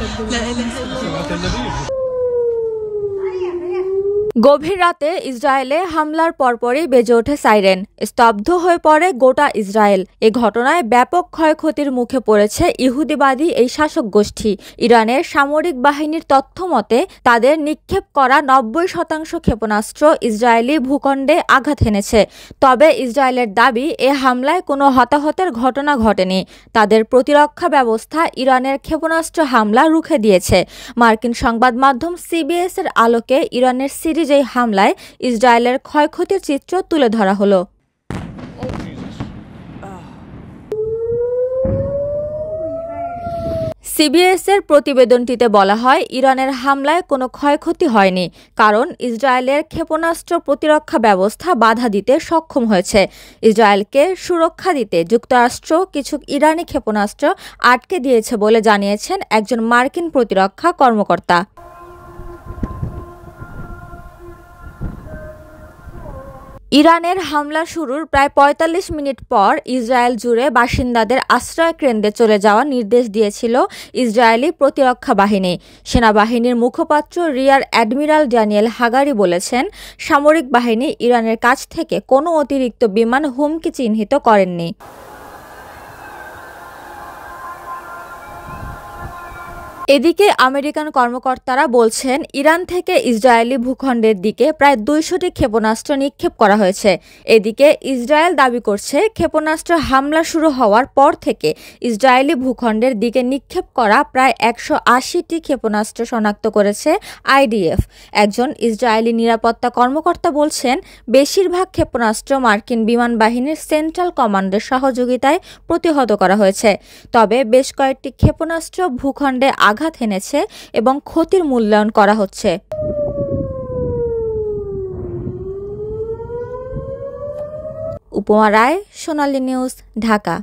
لا إله إلا الله। গভীর রাতে ইসরায়েলে হামলার পরপরই বেজে ওঠে সাইরেন। স্তব্ধ হয়ে পড়ে গোটা ইসরায়েল। এ ঘটনায় ব্যাপক ক্ষয়ক্ষতির মুখে পড়েছে ইহুদিবাদী এই শাসক গোষ্ঠী। ইরানের সামরিক বাহিনীর তথ্য মতে তাদের নিক্ষেপ করা ৯০% ক্ষেপণাস্ত্র ইসরায়েলি ভূখণ্ডে আঘাত হেনেছে। তবে ইসরায়েলের দাবি, এ হামলায় কোনো হতাহতের ঘটনা ঘটেনি। তাদের প্রতিরক্ষা ব্যবস্থা ইরানের ক্ষেপণাস্ত্র হামলা রুখে দিয়েছে। মার্কিন সংবাদ মাধ্যম সিবিএস এর আলোকে ইরানের এই হামলায় ইসরায়েলের ক্ষয়ক্ষতির চিত্র তুলে ধরা হলো। সিবিএস এর প্রতিবেদনটিতে বলা হয়, ইরানের হামলায় কোনো ক্ষয়ক্ষতি হয়নি, কারণ ইসরায়েলের ক্ষেপণাস্ত্র প্রতিরক্ষা ব্যবস্থা বাধা দিতে সক্ষম হয়েছে। ইসরায়েলকে সুরক্ষা দিতে যুক্তরাষ্ট্র কিছু ইরানি ক্ষেপণাস্ত্র আটকে দিয়েছে বলে জানিয়েছেন একজন মার্কিন প্রতিরক্ষা কর্মকর্তা। ইরানের হামলা শুরুর প্রায় ৪৫ মিনিট পর ইসরায়েল জুড়ে বাসিন্দাদের আশ্রয় কেন্দ্রে চলে যাওয়ার নির্দেশ দিয়েছিল ইসরায়েলি প্রতিরক্ষা বাহিনী। সেনাবাহিনীর মুখপাত্র রিয়ার অ্যাডমিরাল ড্যানিয়েল হাগারি বলেছেন, সামরিক বাহিনী ইরানের কাছ থেকে কোনো অতিরিক্ত বিমান হুমকি চিহ্নিত করেননি। এদিকে আমেরিকান কর্মকর্তারা বলছেন, ইরান থেকে ইসরায়েলি ভূখণ্ডের দিকে প্রায় ২০০টি ক্ষেপণাস্ত্র নিক্ষেপ করা হয়েছে। এদিকে ইসরায়েল দাবি করছে, ক্ষেপণাস্ত্র হামলা শুরু হওয়ার পর থেকে ইসরায়েলি ভূখণ্ডের দিকে নিক্ষেপ করা প্রায় ১৮০টি ক্ষেপণাস্ত্র শনাক্ত করেছে আইডিএফ। একজন ইসরায়েলি নিরাপত্তা কর্মকর্তা বলছেন, বেশিরভাগ ক্ষেপণাস্ত্র মার্কিন বিমান বাহিনীর সেন্ট্রাল কমান্ডের সহযোগিতায় প্রতিহত করা হয়েছে। তবে বেশ কয়েকটি ক্ষেপণাস্ত্র ভূখণ্ডে আঘাত হেনেছে এবং ক্ষতির মূল্যায়ন করা হচ্ছে। উপমা রায়, সোনালী নিউজ, ঢাকা।